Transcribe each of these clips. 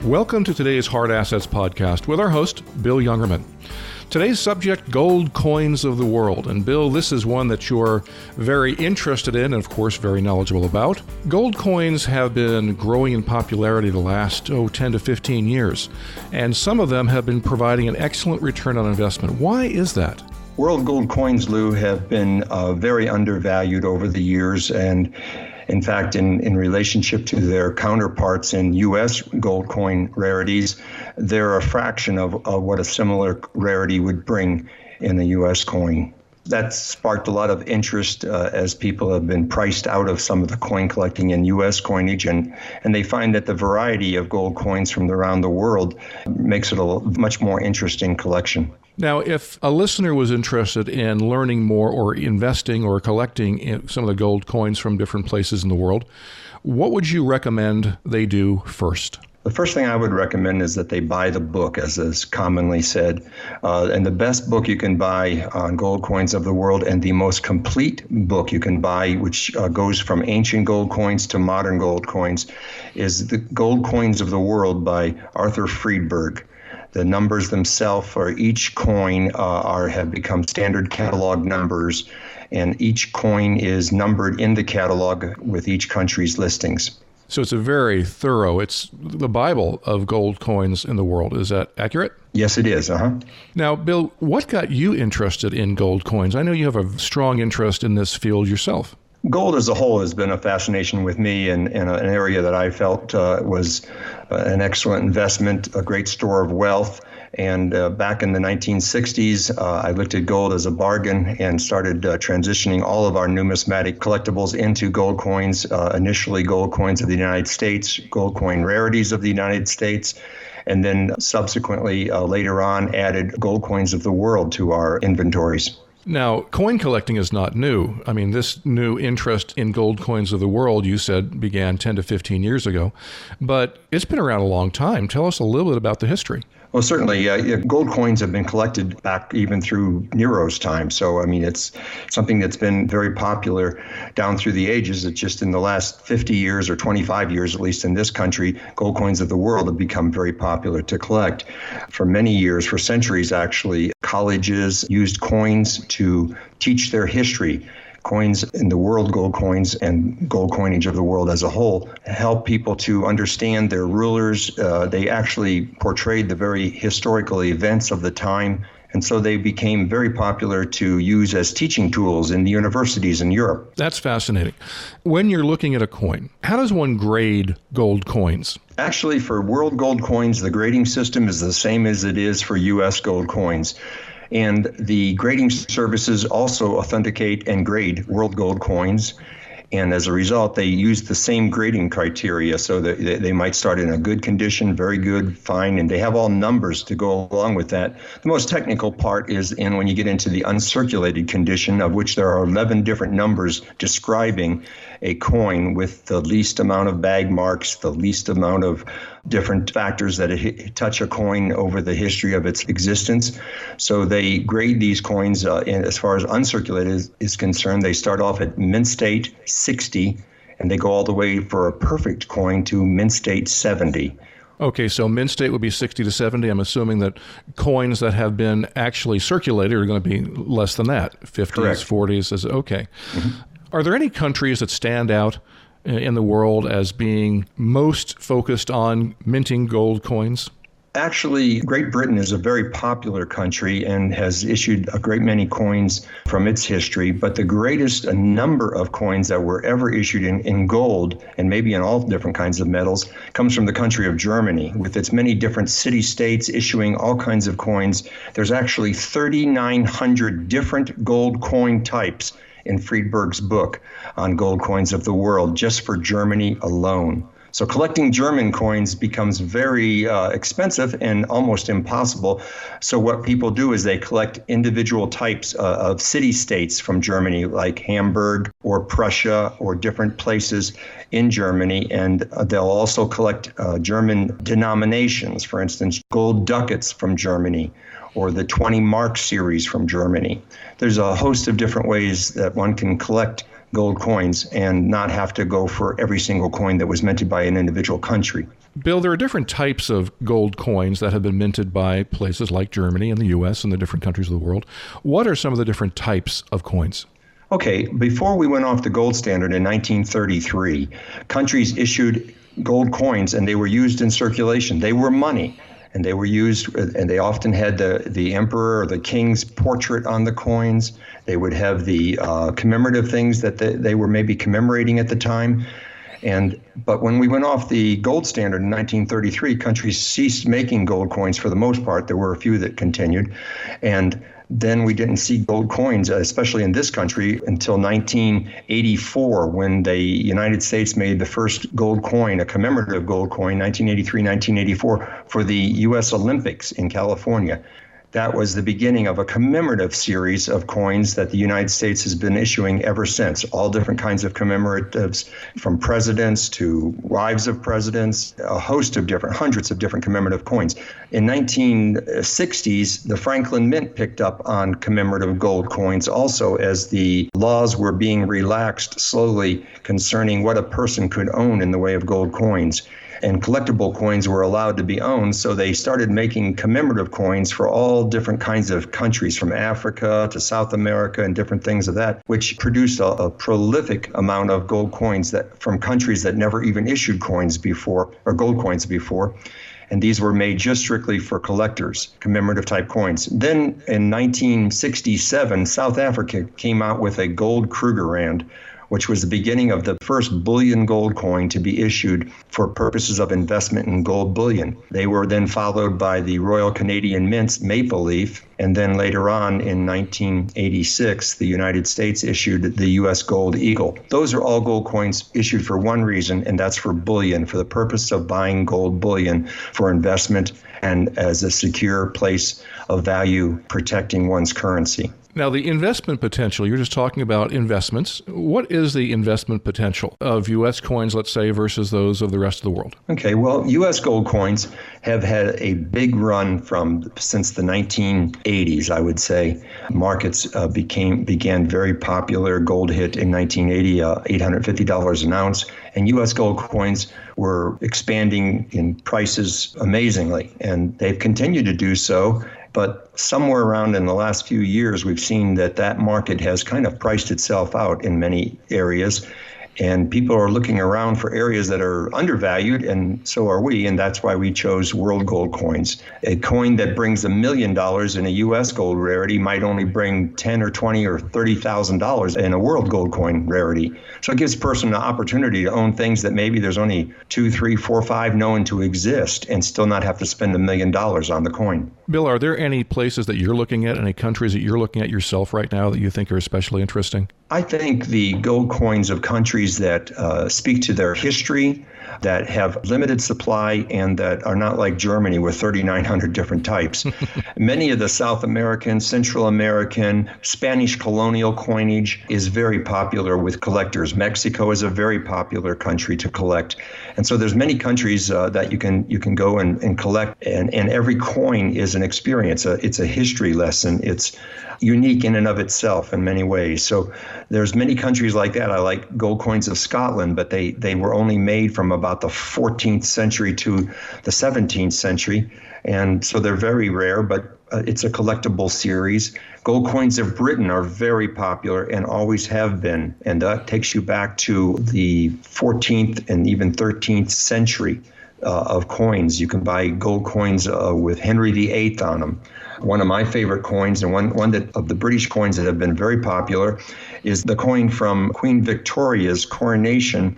Welcome to today's Hard Assets podcast with our host, Bill Youngerman. Today's subject, gold coins of the world. And Bill, this is one that you're very interested in and, of course, very knowledgeable about. Gold coins have been growing in popularity the last, 10 to 15 years. And some of them have been providing an excellent return on investment. Why is that? World gold coins, Lou, have been very undervalued over the years. And in fact, in relationship to their counterparts in U.S. gold coin rarities, they're a fraction of what a similar rarity would bring in a U.S. coin. That sparked a lot of interest as people have been priced out of some of the coin collecting in U.S. coinage, and they find that the variety of gold coins from around the world makes it a much more interesting collection. Now, if a listener was interested in learning more or investing or collecting in some of the gold coins from different places in the world, what would you recommend they do first? The first thing I would recommend is that they buy the book, as is commonly said. And the best book you can buy on gold coins of the world, and the most complete book you can buy, which goes from ancient gold coins to modern gold coins, is The Gold Coins of the World by Arthur Friedberg. The numbers themselves for each coin have become standard catalog numbers, and each coin is numbered in the catalog with each country's listings. So it's a very thorough, it's the Bible of gold coins in the world. Is that accurate? Yes, it is. Now, Bill, what got you interested in gold coins? I know you have a strong interest in this field yourself. Gold as a whole has been a fascination with me, and an area that I felt was an excellent investment, a great store of wealth. And back in the 1960s, I looked at gold as a bargain and started transitioning all of our numismatic collectibles into gold coins, initially gold coins of the United States, gold coin rarities of the United States, and then subsequently later on added gold coins of the world to our inventories. Now, coin collecting is not new. I mean, this new interest in gold coins of the world, you said, began 10 to 15 years ago, but it's been around a long time. Tell us a little bit about the history. Well, certainly, gold coins have been collected back even through Nero's time. So, I mean, it's something that's been very popular down through the ages. It's just in the last 50 years or 25 years, at least in this country, gold coins of the world have become very popular to collect. For many years, for centuries, actually, colleges used coins to teach their history. Coins in the world, gold coins and gold coinage of the world as a whole, help people to understand their rulers. They actually portrayed the very historical events of the time. And so they became very popular to use as teaching tools in the universities in Europe. That's fascinating. When you're looking at a coin, how does one grade gold coins? Actually, for world gold coins, the grading system is the same as it is for U.S. gold coins. And the grading services also authenticate and grade world gold coins. And as a result, they use the same grading criteria. So that they might start in a good condition, very good, fine, and they have all numbers to go along with that. The most technical part is when you get into the uncirculated condition, of which there are 11 different numbers describing a coin with the least amount of bag marks, the least amount of different factors that touch a coin over the history of its existence. So they grade these coins, and as far as uncirculated is concerned, they start off at mint state 60, and they go all the way for a perfect coin to mint state 70. Okay, so mint state would be 60 to 70. I'm assuming that coins that have been actually circulated are going to be less than that, 50s, Correct. 40s. Okay. Mm-hmm. Are there any countries that stand out in the world as being most focused on minting gold coins? Actually, Great Britain is a very popular country and has issued a great many coins from its history, but the greatest number of coins that were ever issued in gold, and maybe in all different kinds of metals, comes from the country of Germany, with its many different city-states issuing all kinds of coins. There's actually 3,900 different gold coin types in Friedberg's book on gold coins of the world, just for Germany alone. So collecting German coins becomes very expensive and almost impossible. So what people do is they collect individual types of city-states from Germany, like Hamburg or Prussia or different places in Germany. And they'll also collect German denominations, for instance, gold ducats from Germany, or the 20 mark series from Germany. There's a host of different ways that one can collect gold coins and not have to go for every single coin that was minted by an individual country. Bill, there are different types of gold coins that have been minted by places like Germany and the U.S. and the different countries of the world. What are some of the different types of coins? Okay, before we went off the gold standard in 1933, countries issued gold coins and they were used in circulation. They were money. And they were used, and they often had the emperor or the king's portrait on the coins. They would have the commemorative things that they were maybe commemorating at the time. But when we went off the gold standard in 1933, countries ceased making gold coins for the most part. There were a few that continued. And then we didn't see gold coins, especially in this country, until 1984, when the United States made the first gold coin, a commemorative gold coin, 1983, 1984, for the U.S. Olympics in California. That was the beginning of a commemorative series of coins that the United States has been issuing ever since. All different kinds of commemoratives, from presidents to wives of presidents, a host of hundreds of different commemorative coins. In 1960s, the Franklin Mint picked up on commemorative gold coins also, as the laws were being relaxed slowly concerning what a person could own in the way of gold coins. And collectible coins were allowed to be owned, so they started making commemorative coins for all different kinds of countries, from Africa to South America and different things of that, which produced a prolific amount of gold coins from countries that never even issued coins before, or gold coins before. And these were made just strictly for collectors, commemorative type coins. Then in 1967, South Africa came out with a gold Krugerrand, which was the beginning of the first bullion gold coin to be issued for purposes of investment in gold bullion. They were then followed by the Royal Canadian Mint's Maple Leaf, and then later on in 1986, the United States issued the U.S. Gold Eagle. Those are all gold coins issued for one reason, and that's for bullion, for the purpose of buying gold bullion for investment and as a secure place of value protecting one's currency. Now, the investment potential, you're just talking about investments. What is the investment potential of U.S. coins, let's say, versus those of the rest of the world? Okay, well, U.S. gold coins have had a big run since the 1980s, I would say. Markets began very popular. Gold hit in 1980, $850 an ounce. And U.S. gold coins were expanding in prices amazingly, and they've continued to do so. But somewhere around in the last few years, we've seen that market has kind of priced itself out in many areas. And people are looking around for areas that are undervalued, and so are we, and that's why we chose world gold coins. A coin that brings $1 million in a U.S. gold rarity might only bring $10 or $20 or $30,000 in a world gold coin rarity. So it gives a person an opportunity to own things that maybe there's only 2, 3, 4, 5 known to exist, and still not have to spend $1 million on the coin. Bill, are there any places that you're looking at, any countries that you're looking at yourself right now that you think are especially interesting? I think the gold coins of countries that speak to their history, that have limited supply, and that are not like Germany with 3,900 different types. Many of the South American, Central American, Spanish colonial coinage is very popular with collectors. Mexico is a very popular country to collect. And so there's many countries that you can go and collect, and every coin is an experience. It's a history lesson. It's unique in and of itself in many ways. So there's many countries like that. I like gold coins of Scotland, but they were only made from about the 14th century to the 17th century. And so they're very rare, but it's a collectible series. Gold coins of Britain are very popular and always have been. And that takes you back to the 14th and even 13th century of coins. You can buy gold coins with Henry VIII on them. One of my favorite coins, and one of the British coins that have been very popular, is the coin from Queen Victoria's coronation.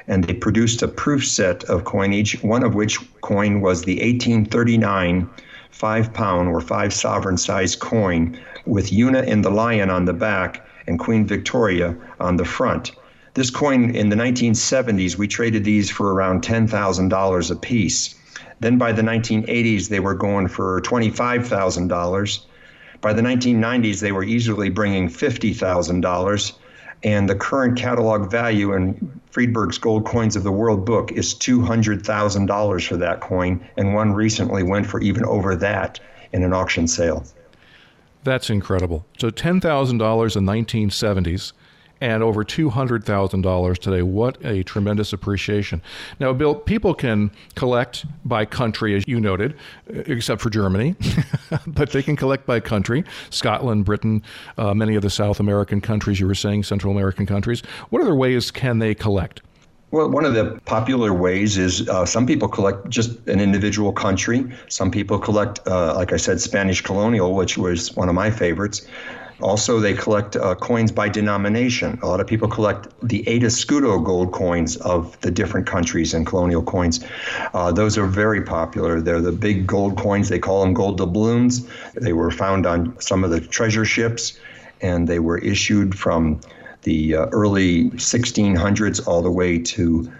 And they produced a proof set of coinage, one of which coin was the 1839 5-pound or 5 sovereign size coin with Una and the lion on the back and Queen Victoria on the front. This coin in the 1970s, we traded these for around $10,000 a piece. Then by the 1980s, they were going for $25,000. By the 1990s, they were easily bringing $50,000. And the current catalog value in Friedberg's Gold Coins of the World book is $200,000 for that coin. And one recently went for even over that in an auction sale. That's incredible. So $10,000 in the 1970s. and over $200,000 today. What a tremendous appreciation. Now, Bill, people can collect by country, as you noted, except for Germany, but they can collect by country, Scotland, Britain, many of the South American countries you were saying, Central American countries. What other ways can they collect? Well, one of the popular ways is some people collect just an individual country. Some people collect, like I said, Spanish colonial, which was one of my favorites. Also, they collect coins by denomination. A lot of people collect the 8 escudo gold coins of the different countries and colonial coins. Those are very popular. They're the big gold coins. They call them gold doubloons. They were found on some of the treasure ships, and they were issued from the early 1600s all the way to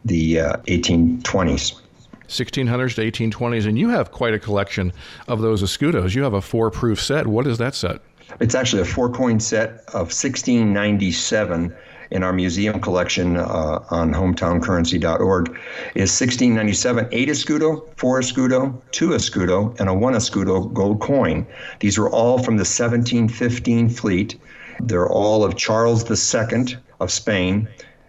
the 1820s. 1600s to 1820s, and you have quite a collection of those escudos. You have a 4-proof set. What is that set? It's actually a 4-coin set of 1697 in our museum collection on hometowncurrency.org. Is 1697 8 escudo, 4 escudo, 2 escudo, and a 1 escudo gold coin. These are all from the 1715 fleet. They're all of Charles II of Spain,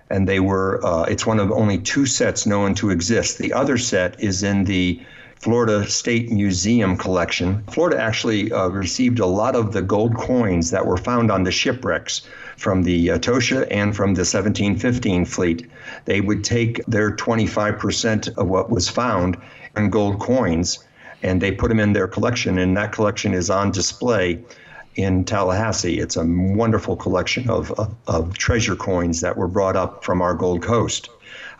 and they were, it's one of only 2 sets known to exist. The other set is in the Florida State Museum collection. Florida actually received a lot of the gold coins that were found on the shipwrecks from the Tosha and from the 1715 fleet. They would take their 25% of what was found in gold coins, and they put them in their collection, and that collection is on display in Tallahassee. It's a wonderful collection of treasure coins that were brought up from our Gold Coast.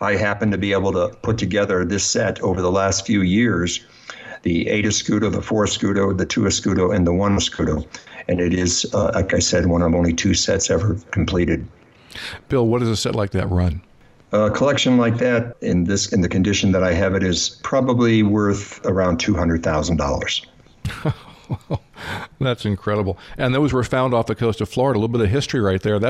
I happen to be able to put together this set over the last few years, the 8 escudo, the 4 escudo, the 2 escudo, and the 1 escudo. And it is, like I said, one of only 2 sets ever completed. Bill, what does a set like that run? A collection like that, in the condition that I have it, is probably worth around $200,000. That's incredible. And those were found off the coast of Florida. A little bit of history right there.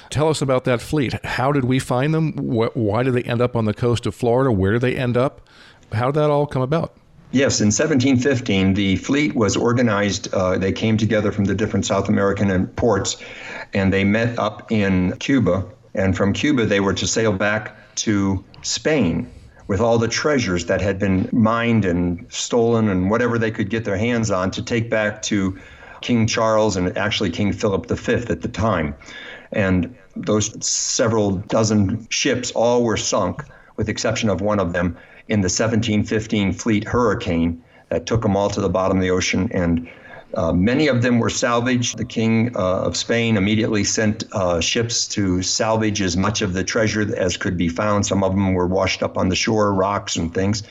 Tell us about that fleet. How did we find them? Why did they end up on the coast of Florida? Where did they end up? How did that all come about? Yes, in 1715, the fleet was organized. They came together from the different South American ports, and they met up in Cuba. And from Cuba, they were to sail back to Spain with all the treasures that had been mined and stolen and whatever they could get their hands on to take back to King Charles and actually King Philip V at the time. And those several dozen ships all were sunk, with the exception of one of them, in the 1715 fleet hurricane that took them all to the bottom of the ocean. And many of them were salvaged. The King of Spain immediately sent ships to salvage as much of the treasure as could be found. Some of them were washed up on the shore, rocks and things.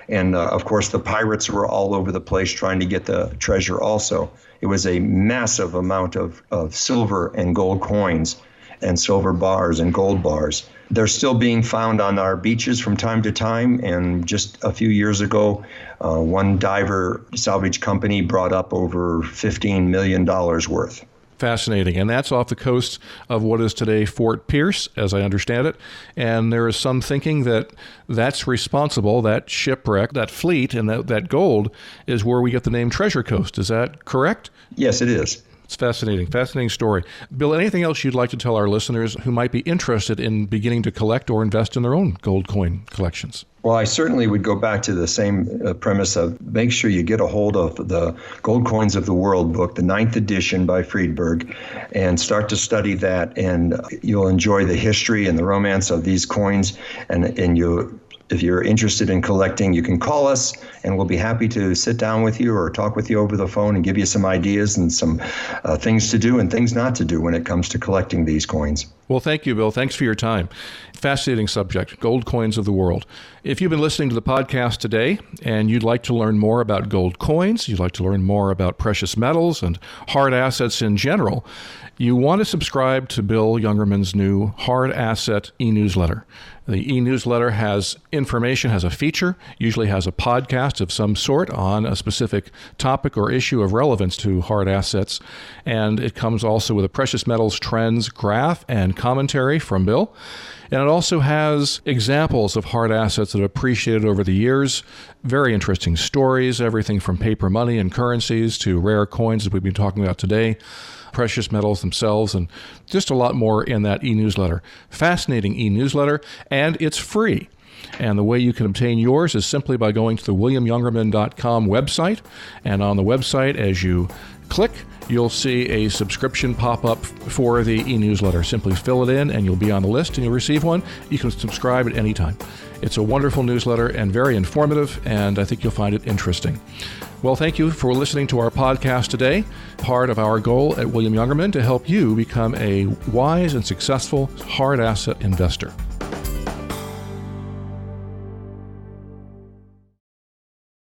And of course, the pirates were all over the place trying to get the treasure also. It was a massive amount of silver and gold coins and silver bars and gold bars. They're still being found on our beaches from time to time. And just a few years ago, one diver salvage company brought up over $15 million worth. Fascinating. And that's off the coast of what is today Fort Pierce, as I understand it. And there is some thinking that that's responsible, that shipwreck, that fleet, and that gold is where we get the name Treasure Coast. Is that correct? Yes, it is. It's fascinating. Fascinating story. Bill, anything else you'd like to tell our listeners who might be interested in beginning to collect or invest in their own gold coin collections? Well, I certainly would go back to the same premise of make sure you get a hold of the Gold Coins of the World book, the 9th edition by Friedberg, and start to study that, and you'll enjoy the history and the romance of these coins, and you. If you're interested in collecting, you can call us, and we'll be happy to sit down with you or talk with you over the phone and give you some ideas and some things to do and things not to do when it comes to collecting these coins. Well, thank you, Bill. Thanks for your time. Fascinating subject, gold coins of the world. If you've been listening to the podcast today and you'd like to learn more about gold coins, you'd like to learn more about precious metals and hard assets in general, you want to subscribe to Bill Youngerman's new Hard Asset e-newsletter. The e-newsletter has information, has a feature, usually has a podcast of some sort on a specific topic or issue of relevance to hard assets. And it comes also with a precious metals trends graph and and commentary from Bill. And it also has examples of hard assets that have appreciated over the years. Very interesting stories, everything from paper money and currencies to rare coins that we've been talking about today, precious metals themselves, and just a lot more in that e-newsletter. Fascinating e-newsletter, and it's free. And the way you can obtain yours is simply by going to the WilliamYoungerman.com website. And on the website, as you click, you'll see a subscription pop up for the e-newsletter. Simply fill it in and you'll be on the list and you'll receive one. You can subscribe at any time. It's a wonderful newsletter and very informative, and I think you'll find it interesting. Well, thank you for listening to our podcast today. Part of our goal at William Youngerman to help you become a wise and successful hard asset investor.